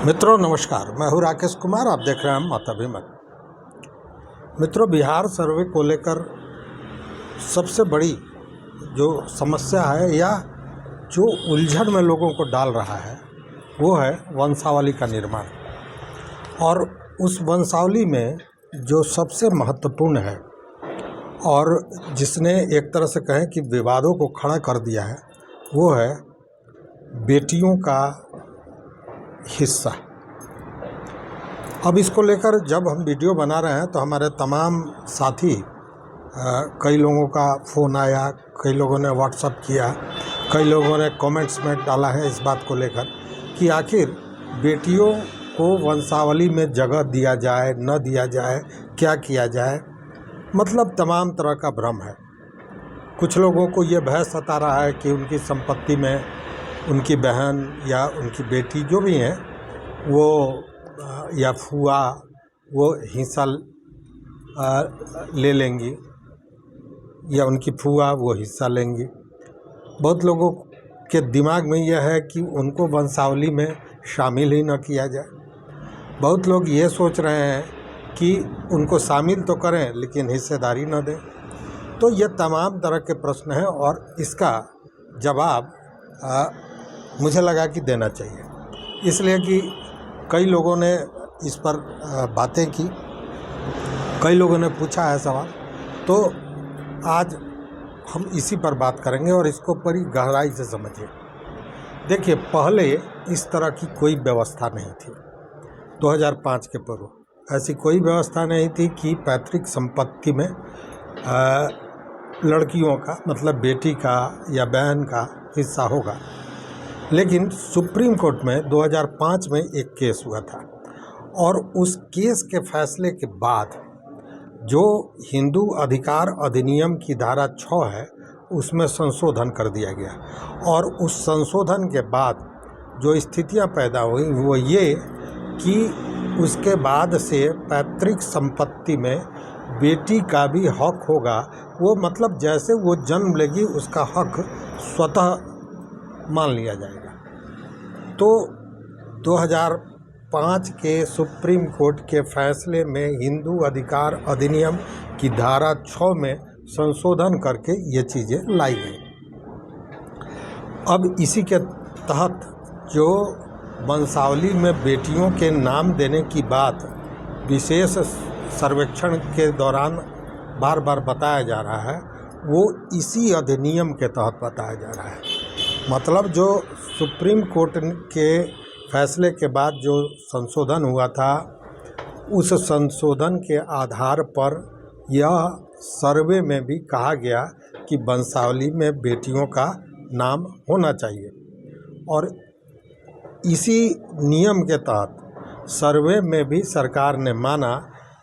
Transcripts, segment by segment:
मित्रों नमस्कार, मैं हूँ राकेश कुमार। आप देख रहे हैं मातृभूमि। मित्रों, बिहार सर्वे को लेकर सबसे बड़ी जो समस्या है या जो उलझन में लोगों को डाल रहा है वो है वंशावली का निर्माण। और उस वंशावली में जो सबसे महत्वपूर्ण है और जिसने एक तरह से कहें कि विवादों को खड़ा कर दिया है वो है बेटियों का हिस्सा। अब इसको लेकर जब हम वीडियो बना रहे हैं तो हमारे तमाम साथी कई लोगों का फ़ोन आया, कई लोगों ने व्हाट्सएप किया, कई लोगों ने कमेंट्स में डाला है इस बात को लेकर कि आखिर बेटियों को वंशावली में जगह दिया जाए न दिया जाए, क्या किया जाए। मतलब तमाम तरह का भ्रम है। कुछ लोगों को ये भय सता रहा है कि उनकी संपत्ति में उनकी बहन या उनकी बेटी जो भी हैं वो या फूआ वो हिस्सा ले लेंगी या उनकी फूआ वो हिस्सा लेंगी। बहुत लोगों के दिमाग में यह है कि उनको वंशावली में शामिल ही न किया जाए। बहुत लोग ये सोच रहे हैं कि उनको शामिल तो करें लेकिन हिस्सेदारी न दें। तो ये तमाम तरह के प्रश्न हैं और इसका जवाब मुझे लगा कि देना चाहिए, इसलिए कि कई लोगों ने इस पर बातें की, कई लोगों ने पूछा है सवाल। तो आज हम इसी पर बात करेंगे और इसको बड़ी गहराई से समझिए। देखिए, पहले इस तरह की कोई व्यवस्था नहीं थी। 2005 के पूर्व ऐसी कोई व्यवस्था नहीं थी कि पैतृक संपत्ति में लड़कियों का मतलब बेटी का या बहन का हिस्सा होगा। लेकिन सुप्रीम कोर्ट में 2005 में एक केस हुआ था और उस केस के फैसले के बाद जो हिंदू अधिकार अधिनियम की धारा 6 है उसमें संशोधन कर दिया गया। और उस संशोधन के बाद जो स्थितियां पैदा हुई वो ये कि उसके बाद से पैतृक संपत्ति में बेटी का भी हक होगा। वो मतलब जैसे वो जन्म लेगी उसका हक स्वतः मान लिया जाएगा। तो 2005 के सुप्रीम कोर्ट के फैसले में हिंदू अधिकार अधिनियम की धारा 6 में संशोधन करके ये चीज़ें लाई गई। अब इसी के तहत जो वंशावली में बेटियों के नाम देने की बात विशेष सर्वेक्षण के दौरान बार बार बताया जा रहा है वो इसी अधिनियम के तहत बताया जा रहा है। मतलब जो सुप्रीम कोर्ट के फैसले के बाद जो संशोधन हुआ था उस संशोधन के आधार पर यह सर्वे में भी कहा गया कि वंशावली में बेटियों का नाम होना चाहिए। और इसी नियम के तहत सर्वे में भी सरकार ने माना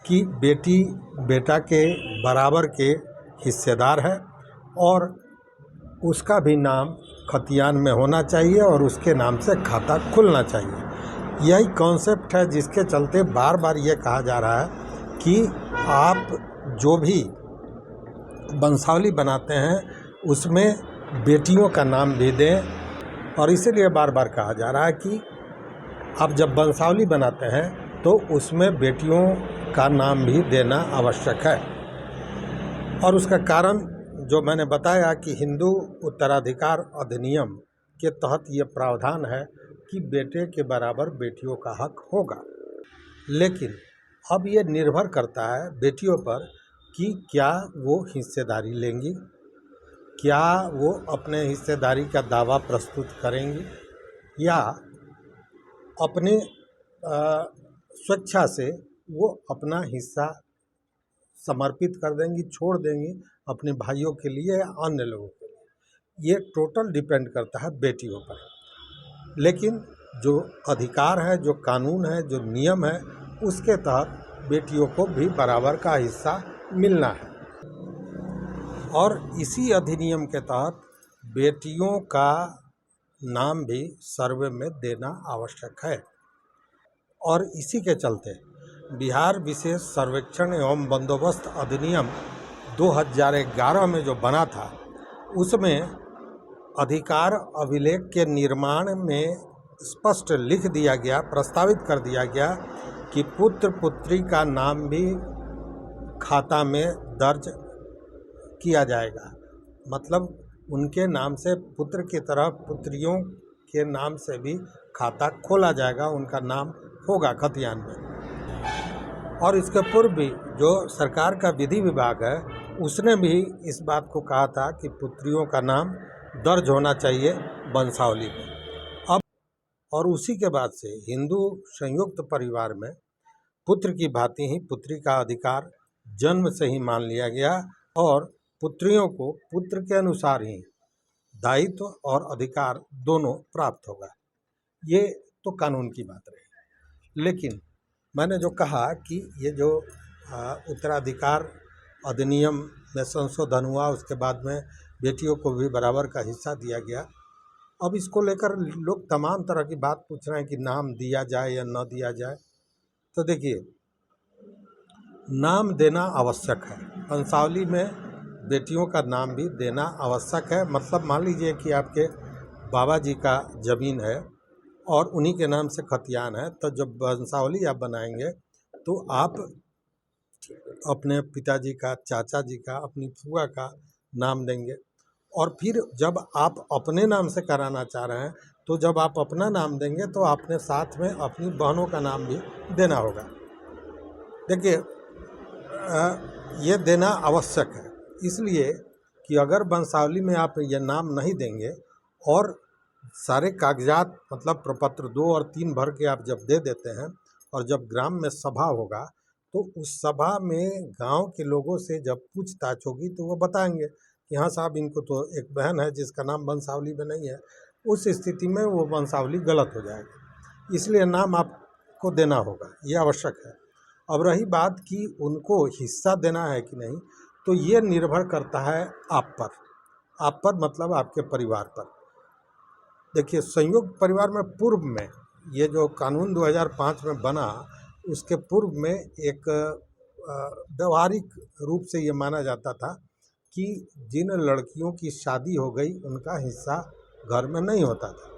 कि बेटी बेटा के बराबर के हिस्सेदार है और उसका भी नाम खतियान में होना चाहिए और उसके नाम से खाता खुलना चाहिए। यही कॉन्सेप्ट है जिसके चलते बार बार ये कहा जा रहा है कि आप जो भी वंशावली बनाते हैं उसमें बेटियों का भी भी दें। और इसीलिए बार बार कहा जा रहा है कि आप जब वंशावली बनाते हैं तो उसमें बेटियों का नाम भी देना आवश्यक है। और उसका कारण जो मैंने बताया कि हिंदू उत्तराधिकार अधिनियम के तहत ये प्रावधान है कि बेटे के बराबर बेटियों का हक होगा। लेकिन अब ये निर्भर करता है बेटियों पर कि क्या वो हिस्सेदारी लेंगी, क्या वो अपने हिस्सेदारी का दावा प्रस्तुत करेंगी या अपने स्वेच्छा से वो अपना हिस्सा समर्पित कर देंगी, छोड़ देंगी अपने भाइयों के लिए या अन्य लोगों के लिए। ये टोटल डिपेंड करता है बेटियों पर। लेकिन जो अधिकार है, जो कानून है, जो नियम है उसके तहत बेटियों को भी बराबर का हिस्सा मिलना है। और इसी अधिनियम के तहत बेटियों का नाम भी सर्वे में देना आवश्यक है। और इसी के चलते बिहार विशेष सर्वेक्षण एवं बंदोबस्त अधिनियम 2011 में जो बना था उसमें अधिकार अभिलेख के निर्माण में स्पष्ट लिख दिया गया, प्रस्तावित कर दिया गया कि पुत्र पुत्री का नाम भी खाता में दर्ज किया जाएगा। मतलब उनके नाम से पुत्र की तरह पुत्रियों के नाम से भी खाता खोला जाएगा, उनका नाम होगा खतियान में। और इसके पूर्व भी जो सरकार का विधि विभाग है उसने भी इस बात को कहा था कि पुत्रियों का नाम दर्ज होना चाहिए वंशावली में। अब और उसी के बाद से हिंदू संयुक्त परिवार में पुत्र की भांति ही पुत्री का अधिकार जन्म से ही मान लिया गया और पुत्रियों को पुत्र के अनुसार ही दायित्व और अधिकार दोनों प्राप्त होगा। ये तो कानून की बात रही। लेकिन मैंने जो कहा कि ये जो उत्तराधिकार अधिनियम में संशोधन हुआ, उसके बाद में बेटियों को भी बराबर का हिस्सा दिया गया। अब इसको लेकर लोग तमाम तरह की बात पूछ रहे हैं कि नाम दिया जाए या न दिया जाए। तो देखिए, नाम देना आवश्यक है। वंशावली में बेटियों का नाम भी देना आवश्यक है। मतलब मान लीजिए कि आपके बाबा जी का ज़मीन है और उन्हीं के नाम से खतियान है, तो जब वंशावली आप बनाएंगे तो आप अपने पिताजी का, चाचा जी का, अपनी फूआ का नाम देंगे। और फिर जब आप अपने नाम से कराना चाह रहे हैं तो जब आप अपना नाम देंगे तो आपने साथ में अपनी बहनों का नाम भी देना होगा। देखिए, ये देना आवश्यक है, इसलिए कि अगर वंशावली में आप ये नाम नहीं देंगे और सारे कागजात मतलब प्रपत्र 2 और 3 भर के आप जब दे देते हैं और जब ग्राम में सभा होगा तो उस सभा में गांव के लोगों से जब पूछताछ होगी तो वो बताएंगे कि हाँ साहब, इनको तो एक बहन है जिसका नाम वंशावली में नहीं है। उस स्थिति में वो वंशावली गलत हो जाएगी, इसलिए नाम आपको देना होगा, ये आवश्यक है। अब रही बात कि उनको हिस्सा देना है कि नहीं, तो ये निर्भर करता है आप पर मतलब आपके परिवार पर। देखिए, संयुक्त परिवार में पूर्व में ये जो कानून 2005 में बना, उसके पूर्व में एक व्यवहारिक रूप से ये माना जाता था कि जिन लड़कियों की शादी हो गई उनका हिस्सा घर में नहीं होता था।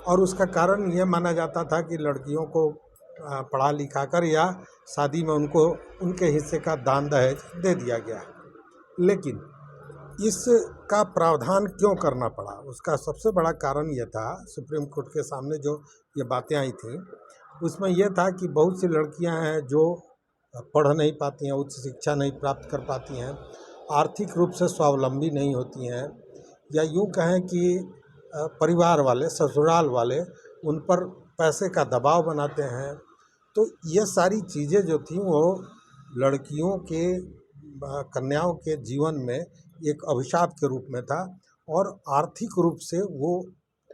और उसका कारण ये माना जाता था कि लड़कियों को पढ़ा लिखा कर या शादी में उनको उनके हिस्से का दान दहेज दे दिया गया। लेकिन इसका प्रावधान क्यों करना पड़ा, उसका सबसे बड़ा कारण ये था, सुप्रीम कोर्ट के सामने जो ये बातें आई थी उसमें यह था कि बहुत सी लड़कियां हैं जो पढ़ नहीं पाती हैं, उच्च शिक्षा नहीं प्राप्त कर पाती हैं, आर्थिक रूप से स्वावलंबी नहीं होती हैं, या यूँ कहें कि परिवार वाले, ससुराल वाले उन पर पैसे का दबाव बनाते हैं। तो ये सारी चीज़ें जो थी वो लड़कियों के, कन्याओं के जीवन में एक अभिशाप के रूप में था और आर्थिक रूप से वो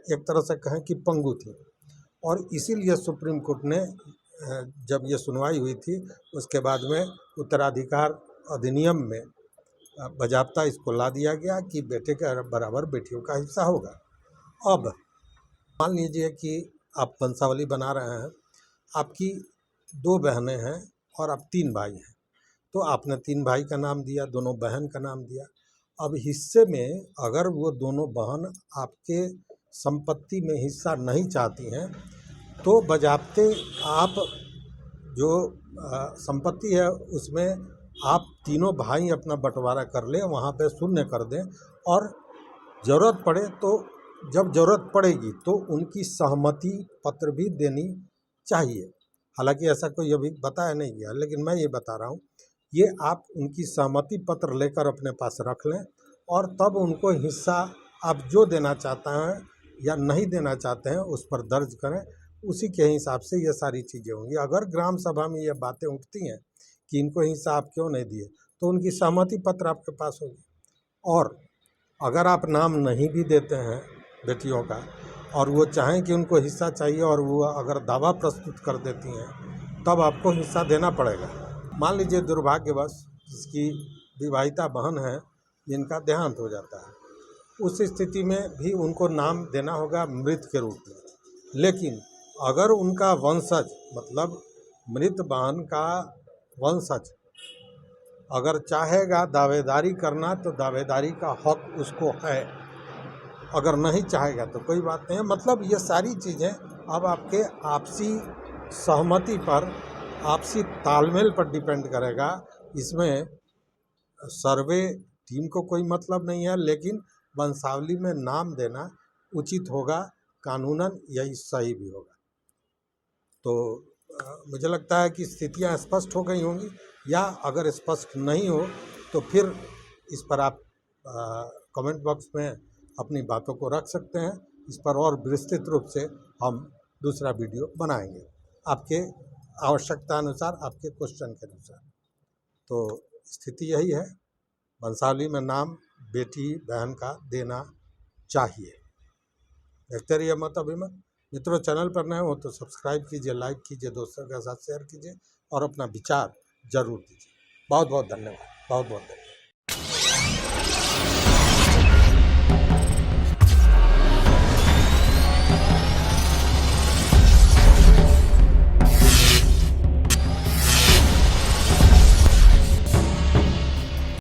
एक तरह से कहें कि पंगु थी। और इसीलिए सुप्रीम कोर्ट ने जब ये सुनवाई हुई थी उसके बाद में उत्तराधिकार अधिनियम में बजाबता इसको ला दिया गया कि बेटे के बराबर बेटियों का हिस्सा होगा। अब मान लीजिए कि आप वंशावली बना रहे हैं, आपकी 2 बहनें हैं और आप 3 भाई हैं, तो आपने 3 भाई का नाम दिया, दोनों बहन का नाम दिया। अब हिस्से में अगर वो दोनों बहन आपके संपत्ति में हिस्सा नहीं चाहती हैं तो बजाबते आप जो संपत्ति है उसमें आप तीनों भाई अपना बंटवारा कर लें, वहाँ पे शून्य कर दें और ज़रूरत पड़े तो जब ज़रूरत पड़ेगी तो उनकी सहमति पत्र भी देनी चाहिए। हालांकि ऐसा कोई अभी बताया नहीं गया, लेकिन मैं ये बता रहा हूँ, ये आप उनकी सहमति पत्र लेकर अपने पास रख लें और तब उनको हिस्सा आप जो देना चाहते हैं या नहीं देना चाहते हैं उस पर दर्ज करें। उसी के हिसाब से ये सारी चीज़ें होंगी। अगर ग्राम सभा में ये बातें उठती हैं कि इनको हिस्सा आप क्यों नहीं दिए, तो उनकी सहमति पत्र आपके पास होगी। और अगर आप नाम नहीं भी देते हैं बेटियों का और वो चाहें कि उनको हिस्सा चाहिए और वो अगर दावा प्रस्तुत कर देती हैं तब आपको हिस्सा देना पड़ेगा। मान लीजिए दुर्भाग्यवश जिसकी विवाहिता बहन है जिनका देहांत हो जाता है, उस स्थिति में भी उनको नाम देना होगा मृत के रूप में। लेकिन अगर उनका वंशज मतलब मृत बहन का वंशज अगर चाहेगा दावेदारी करना तो दावेदारी का हक उसको है, अगर नहीं चाहेगा तो कोई बात नहीं है। मतलब ये सारी चीज़ें अब आपके आपसी सहमति पर, आपसी तालमेल पर डिपेंड करेगा। इसमें सर्वे टीम को कोई मतलब नहीं है, लेकिन वंशावली में नाम देना उचित होगा, कानूनन यही सही भी होगा। तो मुझे लगता है कि स्थितियां स्पष्ट हो गई होंगी, या अगर स्पष्ट नहीं हो तो फिर इस पर आप कमेंट बॉक्स में अपनी बातों को रख सकते हैं। इस पर और विस्तृत रूप से हम दूसरा वीडियो बनाएंगे, आपके आवश्यकता अनुसार, आपके क्वेश्चन के अनुसार। तो स्थिति यही है, वंशावली में नाम बेटी बहन का देना चाहिए। देखते रहिए मत अभिमत। मित्रों, चैनल पर नए हो तो सब्सक्राइब कीजिए, लाइक कीजिए, दोस्तों के साथ शेयर कीजिए और अपना विचार जरूर दीजिए। बहुत बहुत धन्यवाद, बहुत बहुत धन्यवाद।